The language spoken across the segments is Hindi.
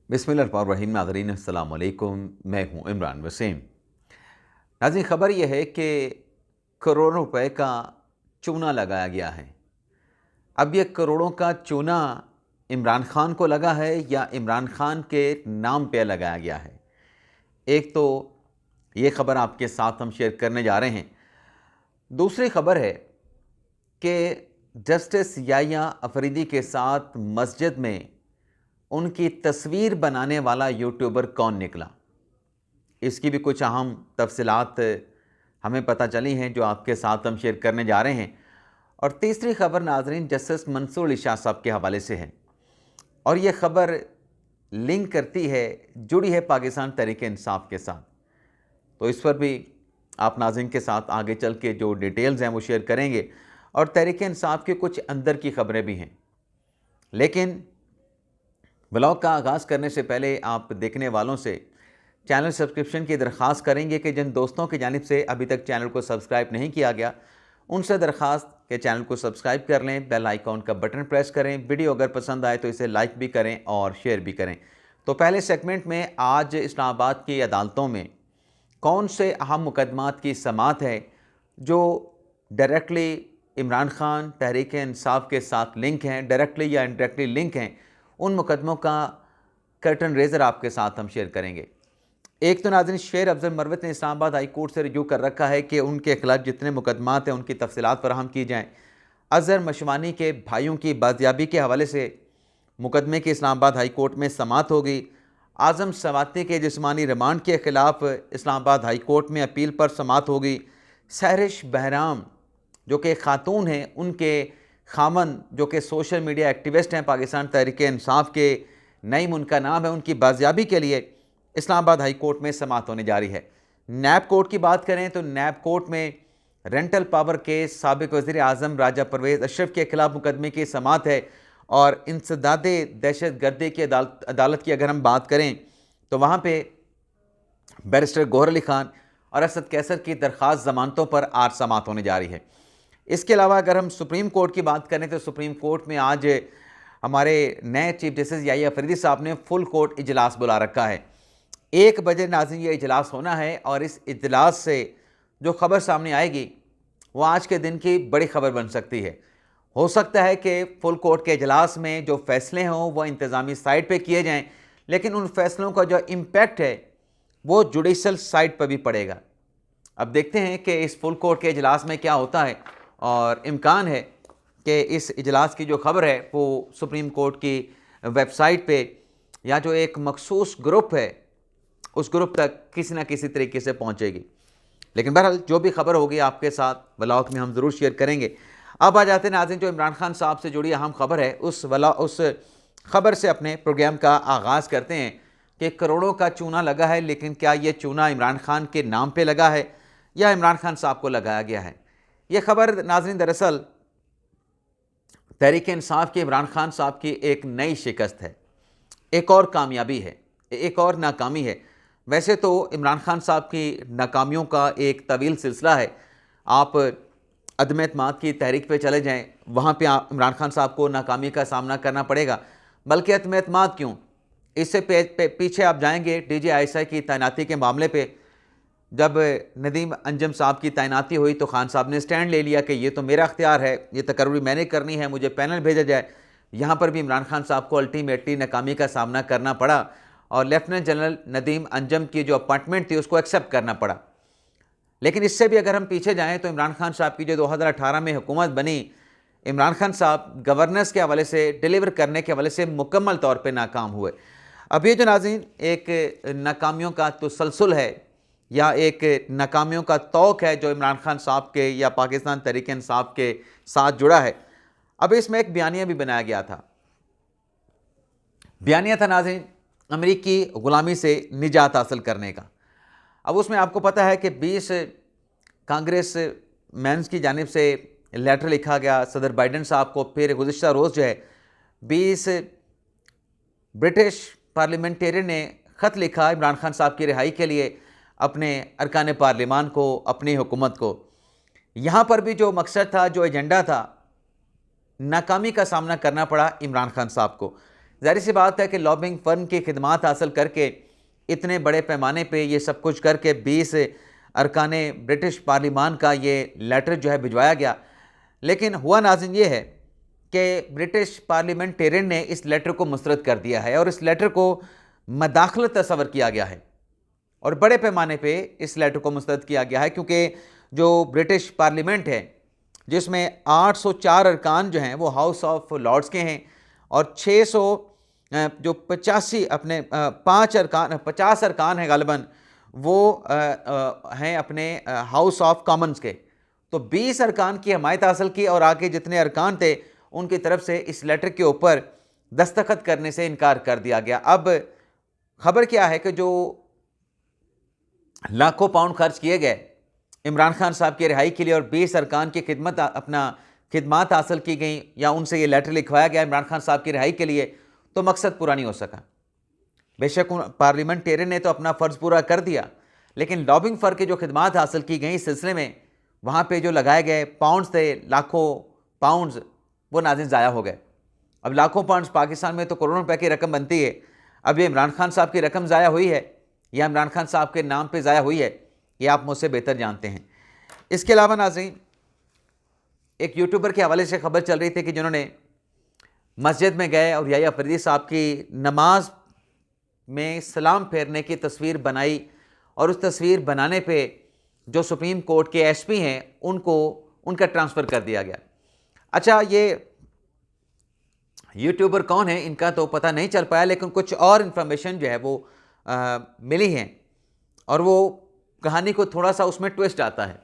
बिस्मिल्लाहिर्रहमानिर्रहीम। नाज़रीन अस्सलाम वालेकुम, मैं हूँ इमरान वसीम। नाज़रीन, ख़बर यह है कि करोड़ों रुपए का चूना लगाया गया है। अब ये करोड़ों का चूना इमरान खान को लगा है या इमरान खान के नाम पे लगाया गया है। एक तो ये ख़बर आपके साथ हम शेयर करने जा रहे हैं। दूसरी ख़बर है कि जस्टिस याहिया अफरीदी के साथ मस्जिद में उनकी तस्वीर बनाने वाला यूट्यूबर कौन निकला, इसकी भी कुछ अहम तफसीलात हमें पता चली हैं जो आपके साथ हम शेयर करने जा रहे हैं। और तीसरी ख़बर नाज़रीन जस्टिस मंसूर अली शाह साहब के हवाले से है और ये ख़बर लिंक करती है, जुड़ी है पाकिस्तान तहरीक-ए-इंसाफ़ के साथ। तो इस पर भी आप नाज़रीन के साथ आगे चल के जो डिटेल्स हैं वो शेयर करेंगे और तहरीक-ए-इंसाफ़ के कुछ अंदर की ख़बरें भी हैं। लेकिन व्लॉग का आगाज़ करने से पहले आप देखने वालों से चैनल सब्सक्रिप्शन की दरख्वास्त करेंगे कि जिन दोस्तों की जानिब से अभी तक चैनल को सब्सक्राइब नहीं किया गया, उनसे दरख्वास्त कि चैनल को सब्सक्राइब कर लें, बेल आइकॉन का बटन प्रेस करें। वीडियो अगर पसंद आए तो इसे लाइक भी करें और शेयर भी करें। तो पहले सेगमेंट में आज इस्लामाबाद की अदालतों में कौन से अहम मुकदमात की समाअत है जो डायरेक्टली इमरान खान तहरीक-ए-इंसाफ़ के साथ लिंक हैं, डायरेक्टली या इनडायरेक्टली लिंक हैं, उन मुकदमों का कर्टन रेजर आपके साथ हम शेयर करेंगे। एक तो नाज़रीन शेर अफजल मरवत ने इस्लामाबाद हाई कोर्ट से रिव्यू कर रखा है कि उनके खिलाफ जितने मुकदमात हैं उनकी तफसीलात फराहम की जाएँ। अज़हर मशवानी के भाइयों की बाजियाबी के हवाले से मुकदमे की इस्लामाबाद हाई कोर्ट में समाअत होगी। आज़म सवाती के जिस्मानी रिमांड के ख़िलाफ़ इस्लामाबाद हाई कोर्ट में अपील पर समाअत होगी। सहरिश बहराम जो कि ख़ातून हैं, उनके खामन जो कि सोशल मीडिया एक्टिविस्ट हैं, पाकिस्तान तहरीक-ए-इंसाफ़ के नईम उनका नाम है, उनकी बाजियाबी के लिए इस्लामाबाद हाई कोर्ट में समाअत होने जा रही है। नैब कोर्ट की बात करें तो नैब कोर्ट में रेंटल पावर के साबिक वज़ीर आज़म राजा परवेज़ अशरफ के ख़िलाफ़ मुकदमे की समाअत है। और इंसदादे दहशत गर्दी की अदालत की अगर हम बात करें तो वहाँ पे बैरिस्टर गौहर अली ख़ान और असद कैसर की दरख्वास्त ज़मानतों पर आज समाअत होने जा रही है। इसके अलावा अगर हम सुप्रीम कोर्ट की बात करें तो सुप्रीम कोर्ट में आज हमारे नए चीफ जस्टिस याहिया अफरीदी साहब ने फुल कोर्ट इजलास बुला रखा है। 1 बजे नाज़रीन ये इजलास होना है और इस इजलास से जो ख़बर सामने आएगी वो आज के दिन की बड़ी ख़बर बन सकती है। हो सकता है कि फुल कोर्ट के इजलास में जो फ़ैसले हों वो इंतज़ामी साइड पे किए जाएं, लेकिन उन फ़ैसलों का जो इम्पैक्ट है वो जुडिशल साइड पर भी पड़ेगा। अब देखते हैं कि इस फुल कोर्ट के इजलास में क्या होता है और इम्कान है कि इस इजलास की जो ख़बर है वो सुप्रीम कोर्ट की वेबसाइट पे या जो एक मखसूस ग्रुप है उस ग्रुप तक किसी न किसी तरीके से पहुंचेगी। लेकिन बहरहाल जो भी खबर होगी आपके साथ व्लॉग में हम ज़रूर शेयर करेंगे। अब आ जाते हैं नाज़रीन जो इमरान खान साहब से जुड़ी अहम खबर है, उस खबर से अपने प्रोग्राम का आगाज़ करते हैं कि करोड़ों का चूना लगा है, लेकिन क्या ये चूना इमरान खान के नाम पे लगा है या इमरान खान साहब को लगाया गया है। ये खबर नाज़रीन दरअसल तहरीक-ए-इंसाफ़ के इमरान खान साहब की एक नई शिकस्त है, एक और कामयाबी है, एक और नाकामी है। वैसे तो इमरान खान साहब की नाकामियों का एक तवील सिलसिला है। आप अदम एतमाद की तहरीक पे चले जाएं, वहाँ पे इमरान खान साहब को नाकामी का सामना करना पड़ेगा। बल्कि अदम एतमाद क्यों, इससे पीछे आप जाएंगे DGI की तैनाती के मामले पे। जब नदीम अंजम साहब की तैनाती हुई तो खान साहब ने स्टैंड ले लिया कि ये तो मेरा अख्तियार है, ये तकर्री मैंने करनी है, मुझे पैनल भेजा जाए। यहाँ पर भी इमरान खान साहब को अल्टीमेटली नाकामी का सामना करना पड़ा और लेफ्टिनेंट जनरल नदीम अंजम की जो अपॉइंटमेंट थी उसको एक्सेप्ट करना पड़ा। लेकिन इससे भी अगर हम पीछे जाएं तो इमरान खान साहब की जो 2018 में हुकूमत बनी, इमरान खान साहब गवर्नेंस के हवाले से, डिलीवर करने के हवाले से मुकम्मल तौर पे नाकाम हुए। अब ये जो नाज़रीन एक नाकामियों का तसलसल है या एक नाकामियों का तौक है जो इमरान खान साहब के या पाकिस्तान तहरीक-ए-इंसाफ़ के साथ जुड़ा है। अब इसमें एक बयानिया भी बनाया गया था। बयानिया था नाज़रीन अमेरिकी ग़ुलामी से निजात हासिल करने का। अब उसमें आपको पता है कि 20 कांग्रेस मैन्स की जानिब से लेटर लिखा गया सदर बाइडन साहब को। फिर गुज़िश्ता रोज़ जो है 20 ब्रिटिश पार्लियामेंटेरियन ने ख़त लिखा इमरान खान साहब की रिहाई के लिए अपने अरकान पार्लिमान को, अपनी हुकूमत को। यहाँ पर भी जो मकसद था, जो एजेंडा था, नाकामी का सामना करना पड़ा इमरान खान साहब को। ज़ाहिर सी बात है कि लॉबिंग फर्म की खिदमात हासिल करके इतने बड़े पैमाने पे ये सब कुछ करके 20 अरकान ब्रिटिश पार्लिमान का ये लेटर जो है भिजवाया गया। लेकिन हुआ नाज़रीन ये है कि ब्रिटिश पार्लियामेंटेरियन ने इस लेटर को मुस्तरद कर दिया है और इस लेटर को मदाखलत तस्वर किया गया है और बड़े पैमाने पे इस लेटर को मुस्तरद किया गया है, क्योंकि जो ब्रिटिश पार्लियामेंट है जिसमें 804 अरकान जो हैं वो हाउस ऑफ लॉर्ड्स के हैं और 600 जो 85 अपने 50 अरकान हैं गालिबन वो हैं अपने हाउस ऑफ कॉमन्स के। तो 20 अरकान की हमायत हासिल की और आगे जितने अरकान थे उनकी तरफ से इस लेटर के ऊपर दस्तखत करने से इनकार कर दिया गया। अब खबर क्या है कि जो लाखों पाउंड खर्च किए गए इमरान खान साहब की रिहाई के लिए और 20 अरकान की खिदमत हासिल की गई या उनसे ये लेटर लिखवाया गया इमरान खान साहब की रिहाई के लिए, तो मकसद पूरा नहीं हो सका। बेशक पार्लियामेंटेरियन ने तो अपना फ़र्ज़ पूरा कर दिया, लेकिन लॉबिंग फर्म की जो खिदमत हासिल की गई इस सिलसिले में वहाँ पे जो लगाए गए पाउंड्स थे, लाखों पाउंड्स, वो नाज़रीन ज़ाया हो गए। अब लाखों पाउंड्स पाकिस्तान में तो करोड़ों रुपए की रकम बनती है। अब ये इमरान खान साहब की रकम ज़ाया हुई है या इमरान खान साहब के नाम पे ज़ाया हुई है, ये आप मुझसे बेहतर जानते हैं। इसके अलावा नाज़रीन एक यूट्यूबर के हवाले से खबर चल रही थी कि जिन्होंने मस्जिद में गए और याह्या अफरीदी साहब की नमाज में सलाम फेरने की तस्वीर बनाई और उस तस्वीर बनाने पे जो सुप्रीम कोर्ट के एसपी हैं उनका ट्रांसफ़र कर दिया गया। अच्छा, ये यूट्यूबर कौन है इनका तो पता नहीं चल पाया, लेकिन कुछ और इन्फॉर्मेशन जो है वो मिली हैं और वो कहानी को थोड़ा सा उसमें ट्विस्ट आता है।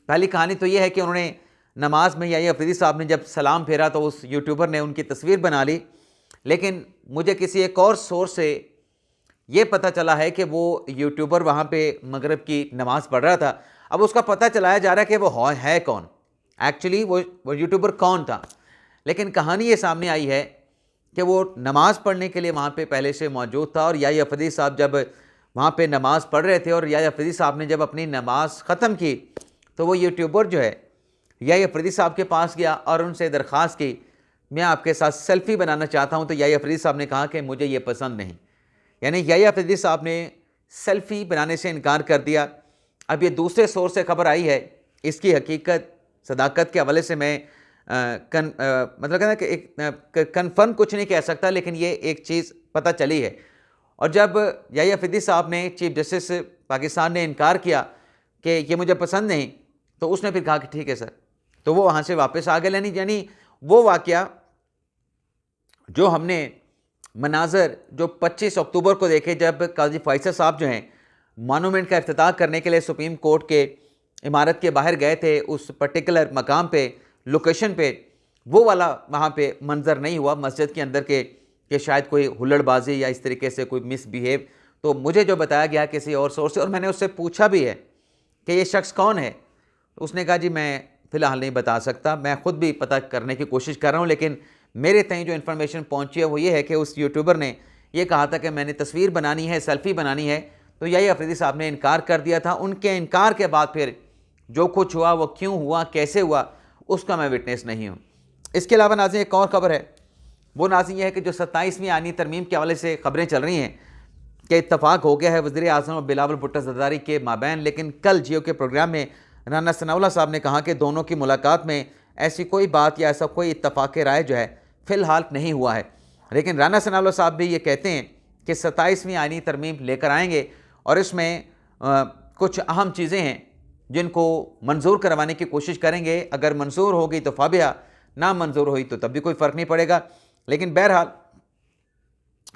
पहली कहानी तो ये है कि उन्होंने नमाज में याह्या अफरीदी साहब ने जब सलाम फेरा तो उस यूट्यूबर ने उनकी तस्वीर बना ली, लेकिन मुझे किसी एक और सोर्स से ये पता चला है कि वो यूट्यूबर वहाँ पे मगरिब की नमाज़ पढ़ रहा था। अब उसका पता चलाया जा रहा है कि वो है कौन, एक्चुअली वो यूट्यूबर कौन था। लेकिन कहानी ये सामने आई है कि वो नमाज़ पढ़ने के लिए वहाँ पे पहले से मौजूद था और याह्या अफरीदी साहब जब वहाँ पे नमाज़ पढ़ रहे थे और याह्या अफरीदी साहब ने जब अपनी नमाज़ ख़त्म की तो वो यूट्यूबर जो है याह्या अफरीदी साहब के पास गया और उनसे दरख्वास्त की, मैं आपके साथ सेल्फ़ी बनाना चाहता हूँ। तो याह्या अफरीदी साहब ने कहा कि मुझे ये पसंद नहीं, यानी याह्या अफरीदी साहब ने सेल्फ़ी बनाने से इनकार कर दिया। अब ये दूसरे सोर्स से खबर आई है, इसकी हकीकत सदाकत के हवाले से मैं मतलब कहना कि एक कन्फर्म कुछ नहीं कह सकता, लेकिन ये एक चीज़ पता चली है। और जब याह्या अफरीदी साहब ने चीफ जस्टिस पाकिस्तान ने इनकार किया कि ये मुझे पसंद नहीं, तो उसने फिर कहा कि ठीक है सर, तो वो वहाँ से वापस आ गए। यानी वो वाक़या जो हमने मनाज़र जो 25 अक्टूबर को देखे जब काजी फैसल साहब जो हैं मॉन्यूमेंट का इफ्तिताह करने के लिए सुप्रीम कोर्ट के इमारत के बाहर गए थे, उस पर्टिकुलर मकाम पे, लोकेशन पे, वो वाला वहाँ पे मंजर नहीं हुआ मस्जिद के अंदर के कि शायद कोई हुल्लड़बाजी या इस तरीके से कोई मिसबिहेव। तो मुझे जो बताया गया किसी और सोर्स से, और मैंने उससे पूछा भी है कि ये शख्स कौन है, तो उसने कहा जी मैं फ़िलहाल नहीं बता सकता, मैं ख़ुद भी पता करने की कोशिश कर रहा हूँ, लेकिन मेरे तक जो इन्फॉर्मेशन पहुँची है वो ये है कि उस यूट्यूबर ने ये कहा था कि मैंने तस्वीर बनानी है, सेल्फ़ी बनानी है। तो याह्या अफरीदी साहब ने इनकार कर दिया था। उनके इनकार के बाद फिर जो कुछ हुआ वो क्यों हुआ, कैसे हुआ, उसका मैं विटनेस नहीं हूँ। इसके अलावा नाज़रीन एक और ख़बर है, वो नाज़रीन ये है कि जो 27वीं आईनी तरमीम के हवाले से ख़बरें चल रही हैं कि इत्तफ़ाक़ हो गया है वज़ीर आज़म और बिलावल भुट्टो ज़रदारी के माबैन, लेकिन कल जियो के प्रोग्राम में राना सनाउल्लाह साहब ने कहा कि दोनों की मुलाकात में ऐसी कोई बात या ऐसा कोई इत्तफ़ाक़ राय जो है फ़िलहाल नहीं हुआ है। लेकिन राना सनाउल्लाह साहब भी ये कहते हैं कि 27वीं आईनी तरमीम लेकर आएंगे और इसमें कुछ अहम चीज़ें हैं जिनको मंजूर करवाने की कोशिश करेंगे। अगर मंजूर होगी तो फाबिया, ना मंजूर हुई तो तब भी कोई फ़र्क नहीं पड़ेगा। लेकिन बहरहाल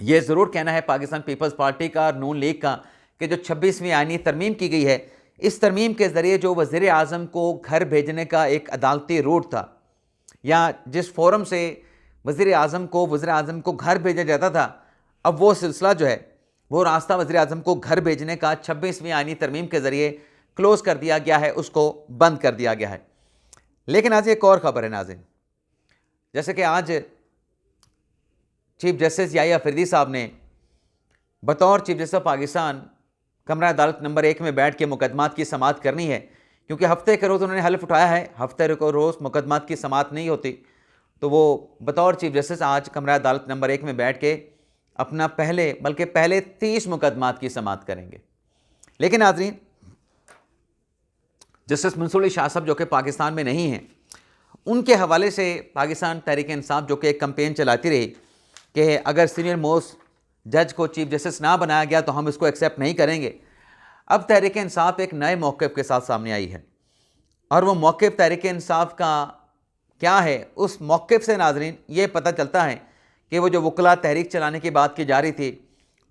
ये ज़रूर कहना है पाकिस्तान पीपल्स पार्टी का और नून लीग का कि जो 26वीं आईनी तरमीम की गई है, इस तरमीम के ज़रिए जो वज़ीर आज़म को घर भेजने का एक अदालती रूट था या जिस फोरम से वज़ीर आज़म को घर भेजा जाता था, अब वो सिलसिला जो है वो रास्ता वज़ीर आज़म को घर भेजने का 26वीं आईनी तरमीम के ज़रिए क्लोज़ कर दिया गया है, उसको बंद कर दिया गया है। लेकिन आज एक और ख़बर है नाज़रीन, जैसे कि आज चीफ जस्टिस याह्या अफरीदी साहब ने बतौर चीफ जस्टिस पाकिस्तान कमरा अदालत नंबर 1 में बैठ के मुकदमात की समाअत करनी है, क्योंकि हफ्ते के रोज़ उन्होंने हल्फ उठाया है, हफ्ते को रोज़ मुकदमात की समाअत नहीं होती। तो वो बतौर चीफ जस्टिस आज कमरा अदालत नंबर 1 में बैठ के अपना पहले 30 मुकदमात की समाअत करेंगे। लेकिन नाज़रीन, जस्टिस मंसूर अली शाह साहब जो कि पाकिस्तान में नहीं हैं, उनके हवाले से पाकिस्तान तहरीक इंसाफ जो कि एक कैंपेन चलाती रही कि अगर सीनियर मोस्ट जज को चीफ जस्टिस ना बनाया गया तो हम इसको एक्सेप्ट नहीं करेंगे। अब तहरीक इंसाफ एक नए मौक़िफ़ के साथ सामने आई है, और वो मौक़िफ़ तहरीक इंसाफ का क्या है, उस मौक़िफ़ से नाज़रीन ये पता चलता है कि वो जो वकला तहरीक चलाने की बात की जा रही थी,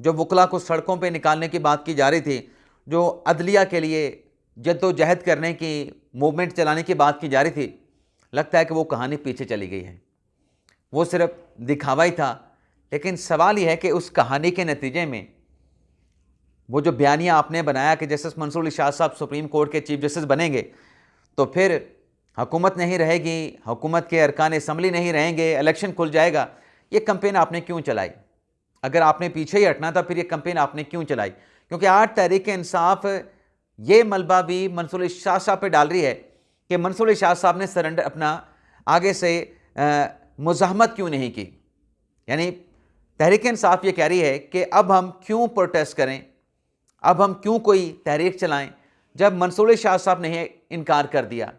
जो वकला को सड़कों पे निकालने की बात की जा रही थी, जो अदलिया के लिए जद्दोजहद करने की मूवमेंट चलाने की बात की जा रही थी, लगता है कि वो कहानी पीछे चली गई है। वो सिर्फ दिखावा ही था। लेकिन सवाल यह है कि उस कहानी के नतीजे में वो जो बयानिया आपने बनाया कि जस्टिस मंसूर अली शाह साहब सुप्रीम कोर्ट के चीफ जस्टिस बनेंगे तो फिर हुकूमत नहीं रहेगी, हुकूमत के अरकान असम्बली नहीं रहेंगे, इलेक्शन खुल जाएगा, ये कैंपेन आपने क्यों चलाई? अगर आपने पीछे ही हटना था फिर ये कैंपेन आपने क्यों चलाई? क्योंकि आज तहरीक इंसाफ ये मलबा भी मंसूर अली शाह साहब पे डाल रही है कि मंसूर अली शाह साहब ने सरेंडर अपना आगे से मुज़ाहमत क्यों नहीं की। यानी तहरीक इंसाफ ये कह रही है कि अब हम क्यों प्रोटेस्ट करें, अब हम क्यों कोई तहरीक चलाएं, जब मंसूर अली शाह साहब ने इनकार कर दिया,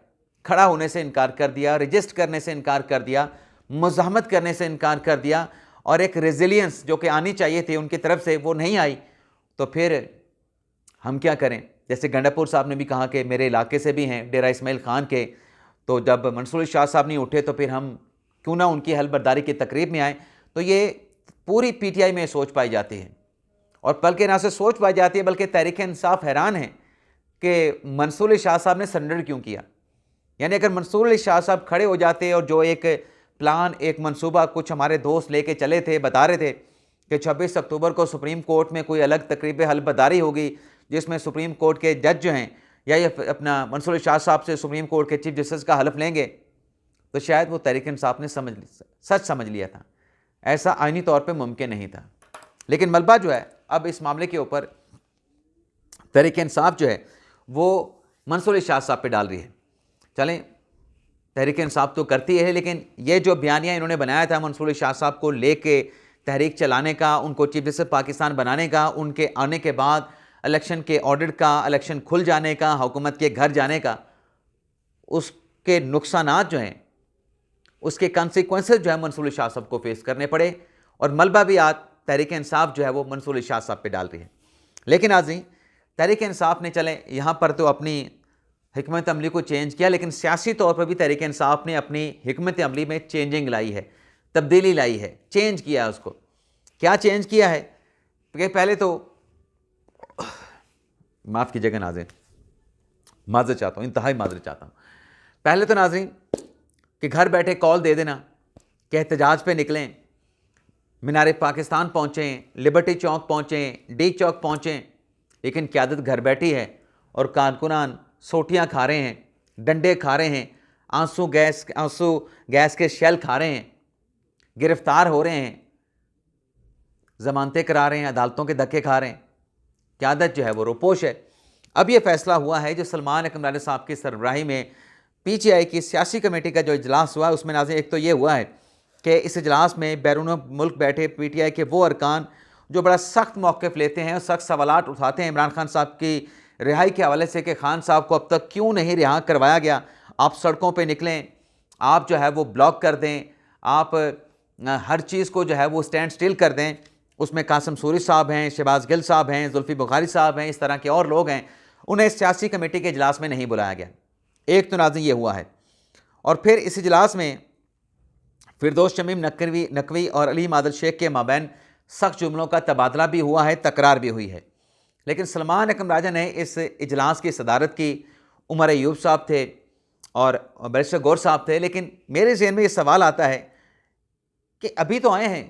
खड़ा होने से इनकार कर दिया, रजिस्ट करने से इनकार कर दिया, मुज़ाहमत करने से इनकार कर दिया, और एक रेजिलियंस जो कि आनी चाहिए थी उनकी तरफ से वो नहीं आई, तो फिर हम क्या करें? जैसे गंडापुर साहब ने भी कहा कि मेरे इलाके से भी हैं डेरा इस्माइल खान के, तो जब मंसूर अली शाह साहब नहीं उठे तो फिर हम क्यों ना उनकी हलबर्दारी की तकरीब में आए। तो ये पूरी पीटीआई में सोच पाई जाती है, और बल्कि ना से सोच पाई जाती है बल्कि तहरीक इंसाफ हैरान है कि मंसूर अली शाह साहब ने सरेंडर क्यों किया। यानी अगर मंसूर अली शाह साहब खड़े हो जाते और जो एक प्लान, एक मंसूबा कुछ हमारे दोस्त लेके चले थे, बता रहे थे कि 26 अक्टूबर को सुप्रीम कोर्ट में कोई अलग तकरीब हलबर्दारी होगी जिसमें सुप्रीम कोर्ट के जज जो हैं या ये अपना मंसूर अली शाह साहब से सुप्रीम कोर्ट के चीफ जस्टिस का हलफ लेंगे, तो शायद वो तहरीक इंसाफ ने सच समझ लिया था। ऐसा आईनी तौर पे मुमकिन नहीं था। लेकिन मलबा जो है अब इस मामले के ऊपर तहरीक इंसाफ जो है वो मंसूर अली शाह साहब पे डाल रही है। चलें, तहरीक इंसाफ तो करती है, लेकिन ये जो बयानिया इन्होंने बनाया था मंसूर अली शाह साहब को लेके तहरीक चलाने का, उनको चीफ जस्टिस पाकिस्तान बनाने का, उनके आने के बाद इलेक्शन के ऑडिट का, इलेक्शन खुल जाने का, हुकूमत के घर जाने का, उसके नुकसानात जो हैं, उसके कॉन्सिक्वेंसेस जो है मंसूर अली शाह साहब को फेस करने पड़े, और मलबा भी आज तहरीक इंसाफ जो है वो मंसूर अली शाह साहब पे डाल रही है। लेकिन आज नहीं, तहरीक इंसाफ ने चले यहाँ पर तो अपनी हिकमत अमली को चेंज किया, लेकिन सियासी तौर पर भी तहरीक इंसाफ ने अपनी हिकमत अमली में चेंजिंग लाई है, तब्दीली लाई है, चेंज किया है उसको। क्या चेंज किया है कि पहले तो माफ़ कीजिएगा नाज़रीन, माज़रत चाहता हूँ, इंतहाई माज़रत चाहता हूँ। पहले तो नाज़रीन कि घर बैठे कॉल दे देना कि एहतजाज पे निकलें, मीनार पाकिस्तान पहुँचें, लिबर्टी चौक पहुँचें, डी चौक पहुँचें, लेकिन क़यादत घर बैठी है और कारकुनान सोटियाँ खा रहे हैं, डंडे खा रहे हैं, आंसू गैस के शेल खा रहे हैं, गिरफ्तार हो रहे हैं, ज़मानतें करा रहे हैं, अदालतों के धक्के खा रहे हैं। क़यादत जो है वो रोपोश है। अब ये फैसला हुआ है जो सलमान अकमरानी साहब की सरबराही में पीटीआई की सियासी कमेटी का जो इजलास हुआ है उसमें नाज़रीन एक तो ये हुआ है कि इस इजलास में बैरून मुल्क बैठे पीटीआई के वो अरकान जो बड़ा सख्त मौक़िफ़ लेते हैं और सख्त सवालात उठाते हैं इमरान खान साहब की रिहाई के हवाले से कि खान साहब को अब तक क्यों नहीं रिहा करवाया गया, आप सड़कों पे निकलें, आप जो है वो ब्लॉक कर दें, आप हर चीज़ को जो है वो स्टैंड स्टिल कर दें। उसमें कासिम सूरी साहब हैं, शहबाज गिल साहब हैं, जुल्फ़ी बुखारी साहब हैं, इस तरह के और लोग हैं, उन्हें सियासी कमेटी के इजलास में नहीं बुलाया गया। एक तो नाज़रीन ये हुआ है, और फिर इस इजलास में फिरदौस शमीम नकवी और अली मादल शेख के माबैन सख्त जुमलों का तबादला भी हुआ है, तकरार भी हुई है। लेकिन सलमान अकरम राजा ने इस इजलास की सदारत की, उमर अयूब साहब थे और बैरिस्टर गौर साहब थे। लेकिन मेरे जहन में ये सवाल आता है कि अभी तो आए हैं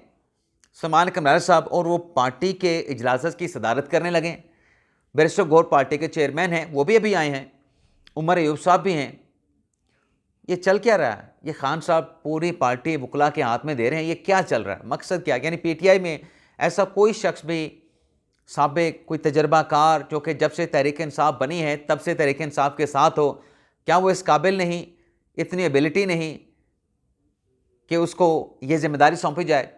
सलमान अकरम राजा साहब और वो पार्टी के इजलास की सदारत करने लगे। बैरिस्टर गौर पार्टी के चेयरमैन हैं, वो भी अभी आए हैं, उमर अयूब साहब भी हैं। ये चल क्या रहा है? ये खान साहब पूरी पार्टी वकला के हाथ में दे रहे हैं, ये क्या चल रहा है? मकसद क्या? यानी पीटीआई में ऐसा कोई शख्स भी साबिक कोई तजर्बाकार जो कि जब से तहरीक इंसाफ बनी है तब से तहरीक इंसाफ के साथ हो, क्या वो इस काबिल नहीं, इतनी एबिलिटी नहीं कि उसको ये जिम्मेदारी सौंपी जाए।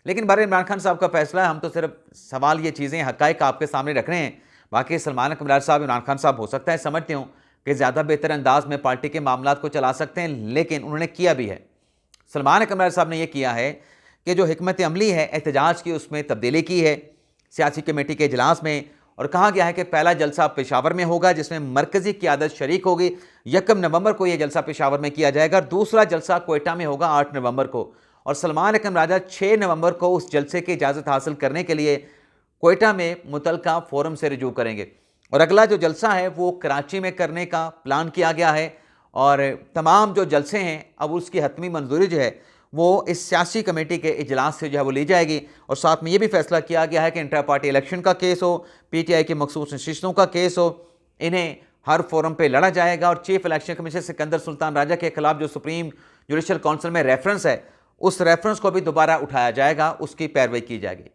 लेकिन बहरहाल इमरान खान साहब का फैसला है, हम तो सिर्फ सवाल ये चीज़ें हक़ाइक़ आपके सामने रख रहे हैं। बाकी सलमान अकबर साहब, इमरान खान साहब हो सकता है समझते हों कि ज़्यादा बेहतर अंदाज में पार्टी के मामलात को चला सकते हैं, लेकिन उन्होंने किया भी है। सलमान अकबर साहब ने यह किया है कि जो हिकमत अमली है एहतजाज की, उसमें तब्दीली की है सियासी कमेटी के इजलास में, और कहा गया है कि पहला जलसा पेशावर में होगा जिसमें मरकज़ी क़यादत शरीक होगी। 1 नवंबर को यह जलसा पेशावर में किया जाएगा। दूसरा जलसा क्वेटा में होगा 8 नवंबर को, और सलमान अकबर राजा 6 नवंबर को उस जलसे की इजाज़त हासिल करने के लिए क्वेटा में मुतलका फोरम से रजू करेंगे। और अगला जो जलसा है वो कराची में करने का प्लान किया गया है, और तमाम जो जलसे हैं अब उसकी हतमी मंजूरी जो है वो इस सियासी कमेटी के इजलास से जो है वो ली जाएगी। और साथ में ये भी फैसला किया गया है कि इंटर पार्टी इलेक्शन का केस हो, PTI की मखसूस नशिस्तों का केस हो, इन्हें हर फोरम पे लड़ा जाएगा। और chief election commissioner Sikandar Sultan Raja के खिलाफ जो सुप्रीम जुडिशल काउंसिल में रेफरेंस है, उस रेफरेंस को भी दोबारा उठाया जाएगा, उसकी पैरवी की जाएगी।